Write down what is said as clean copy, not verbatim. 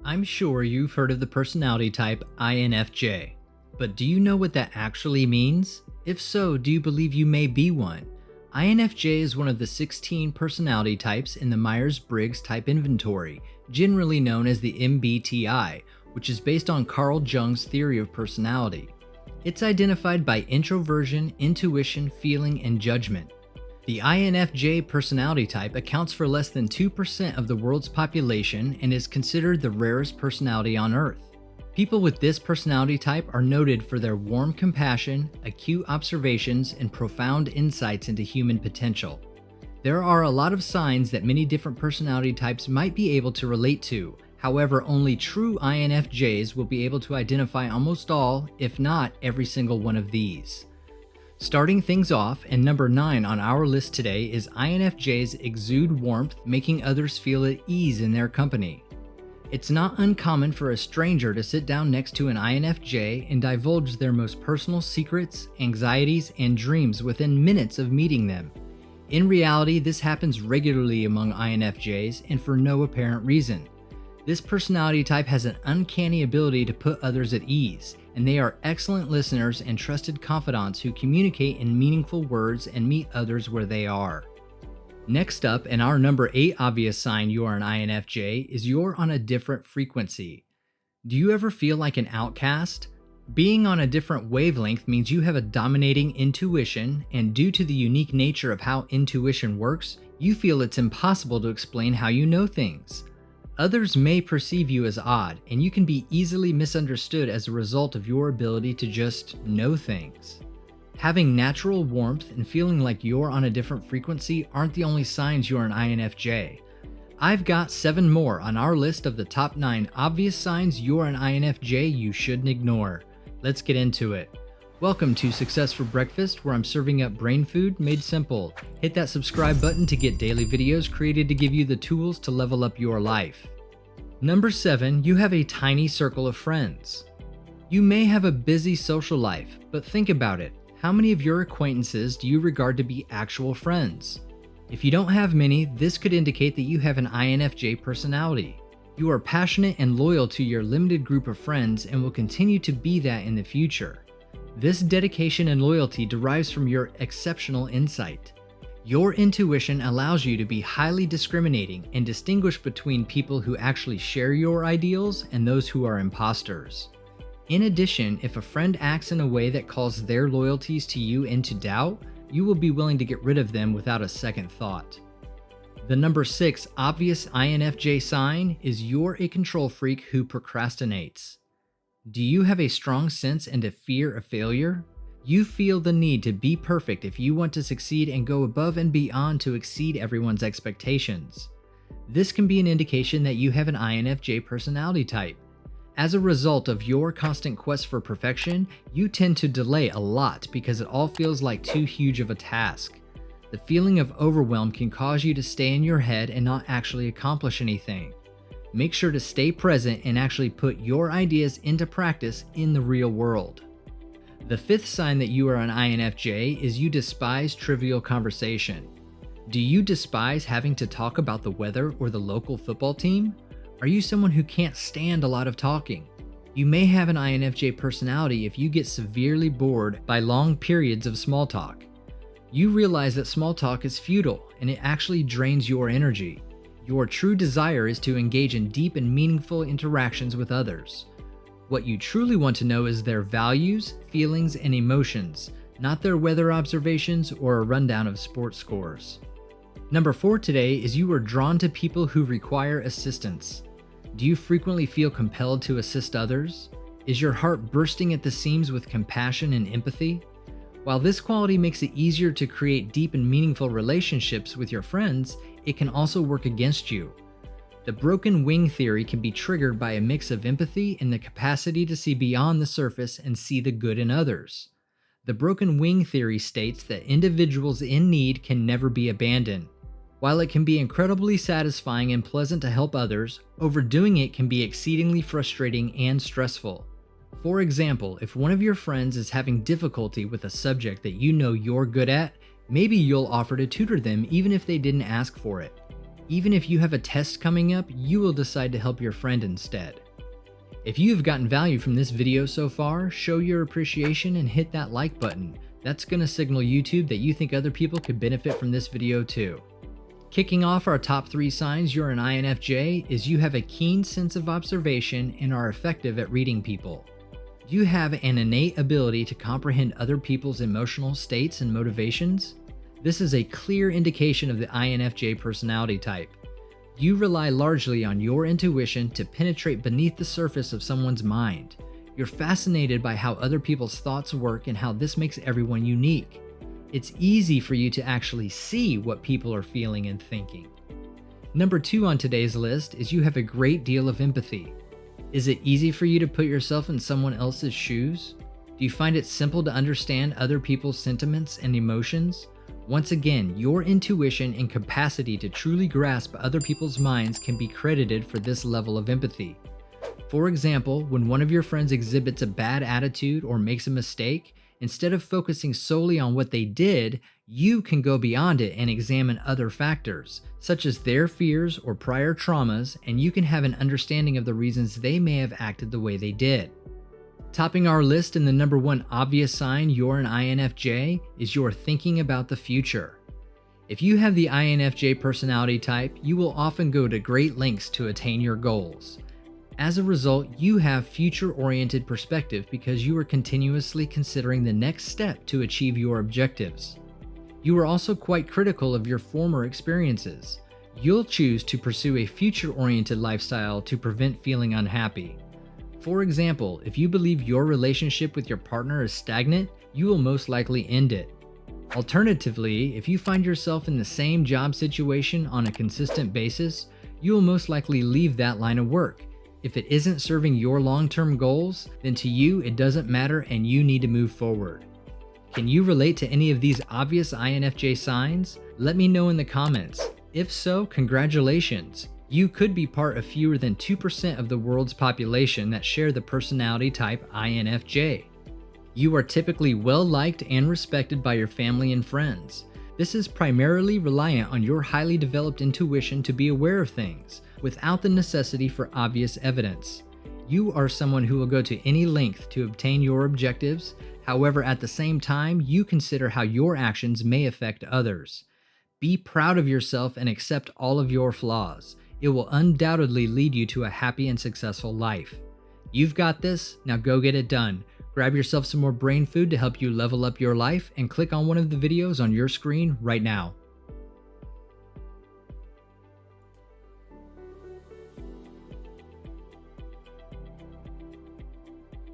I'm sure you've heard of the personality type INFJ, but do you know what that actually means? If so, do you believe you may be one? INFJ is one of the 16 personality types in the Myers-Briggs Type Inventory, generally known as the MBTI, which is based on Carl Jung's theory of personality. It's identified by introversion, intuition, feeling, and judgment. The INFJ personality type accounts for less than 2% of the world's population and is considered the rarest personality on Earth. People with this personality type are noted for their warm compassion, acute observations, and profound insights into human potential. There are a lot of signs that many different personality types might be able to relate to. However, only true INFJs will be able to identify almost all, if not every single one of these. Starting things off, and number 9 on our list today is INFJs exude warmth, making others feel at ease in their company. It's not uncommon for a stranger to sit down next to an INFJ and divulge their most personal secrets, anxieties, and dreams within minutes of meeting them. In reality, this happens regularly among INFJs and for no apparent reason. This personality type has an uncanny ability to put others at ease, and they are excellent listeners and trusted confidants who communicate in meaningful words and meet others where they are. Next up, and our number 8 obvious sign you are an INFJ, is you're on a different frequency. Do you ever feel like an outcast? Being on a different wavelength means you have a dominating intuition, and due to the unique nature of how intuition works, you feel it's impossible to explain how you know things. Others may perceive you as odd, and you can be easily misunderstood as a result of your ability to just know things. Having natural warmth and feeling like you're on a different frequency aren't the only signs you're an INFJ. I've got 7 more on our list of the top 9 obvious signs you're an INFJ you shouldn't ignore. Let's get into it. Welcome to Success for Breakfast, where I'm serving up brain food made simple. Hit that subscribe button to get daily videos created to give you the tools to level up your life. Number 7, you have a tiny circle of friends. You may have a busy social life, but think about it. How many of your acquaintances do you regard to be actual friends? If you don't have many, this could indicate that you have an INFJ personality. You are passionate and loyal to your limited group of friends and will continue to be that in the future. This dedication and loyalty derives from your exceptional insight. Your intuition allows you to be highly discriminating and distinguish between people who actually share your ideals and those who are imposters. In addition, if a friend acts in a way that calls their loyalties to you into doubt, you will be willing to get rid of them without a second thought. The number 6 obvious INFJ sign is you're a control freak who procrastinates. Do you have a strong sense and a fear of failure? You feel the need to be perfect if you want to succeed and go above and beyond to exceed everyone's expectations. This can be an indication that you have an INFJ personality type. As a result of your constant quest for perfection, you tend to delay a lot because it all feels like too huge of a task. The feeling of overwhelm can cause you to stay in your head and not actually accomplish anything. Make sure to stay present and actually put your ideas into practice in the real world. The 5th sign that you are an INFJ is you despise trivial conversation. Do you despise having to talk about the weather or the local football team? Are you someone who can't stand a lot of talking? You may have an INFJ personality if you get severely bored by long periods of small talk. You realize that small talk is futile and it actually drains your energy. Your true desire is to engage in deep and meaningful interactions with others. What you truly want to know is their values, feelings, and emotions, not their weather observations or a rundown of sports scores. Number 4 today is you are drawn to people who require assistance. Do you frequently feel compelled to assist others? Is your heart bursting at the seams with compassion and empathy? While this quality makes it easier to create deep and meaningful relationships with your friends, it can also work against you. The broken wing theory can be triggered by a mix of empathy and the capacity to see beyond the surface and see the good in others. The broken wing theory states that individuals in need can never be abandoned. While it can be incredibly satisfying and pleasant to help others, overdoing it can be exceedingly frustrating and stressful. For example, if one of your friends is having difficulty with a subject that you know you're good at, maybe you'll offer to tutor them even if they didn't ask for it. Even if you have a test coming up, you will decide to help your friend instead. If you have gotten value from this video so far, show your appreciation and hit that like button. That's going to signal YouTube that you think other people could benefit from this video too. Kicking off our top 3 signs you're an INFJ is you have a keen sense of observation and are effective at reading people. You have an innate ability to comprehend other people's emotional states and motivations. This is a clear indication of the INFJ personality type. You rely largely on your intuition to penetrate beneath the surface of someone's mind. You're fascinated by how other people's thoughts work and how this makes everyone unique. It's easy for you to actually see what people are feeling and thinking. Number 2 on today's list is you have a great deal of empathy. Is it easy for you to put yourself in someone else's shoes? Do you find it simple to understand other people's sentiments and emotions? Once again, your intuition and capacity to truly grasp other people's minds can be credited for this level of empathy. For example, when one of your friends exhibits a bad attitude or makes a mistake, instead of focusing solely on what they did, you can go beyond it and examine other factors, such as their fears or prior traumas, and you can have an understanding of the reasons they may have acted the way they did. Topping our list in the number 1 obvious sign you're an INFJ is you're thinking about the future. If you have the INFJ personality type, you will often go to great lengths to attain your goals. As a result, you have future-oriented perspective because you are continuously considering the next step to achieve your objectives. You are also quite critical of your former experiences. You'll choose to pursue a future-oriented lifestyle to prevent feeling unhappy. For example, if you believe your relationship with your partner is stagnant, you will most likely end it. Alternatively, if you find yourself in the same job situation on a consistent basis, you will most likely leave that line of work. If it isn't serving your long-term goals, then to you it doesn't matter and you need to move forward. Can you relate to any of these obvious INFJ signs? Let me know in the comments. If so, congratulations. You could be part of fewer than 2% of the world's population that share the personality type INFJ. You are typically well-liked and respected by your family and friends. This is primarily reliant on your highly developed intuition to be aware of things, without the necessity for obvious evidence. You are someone who will go to any length to obtain your objectives. However, at the same time, you consider how your actions may affect others. Be proud of yourself and accept all of your flaws. It will undoubtedly lead you to a happy and successful life. You've got this, now go get it done. Grab yourself some more brain food to help you level up your life and click on one of the videos on your screen right now.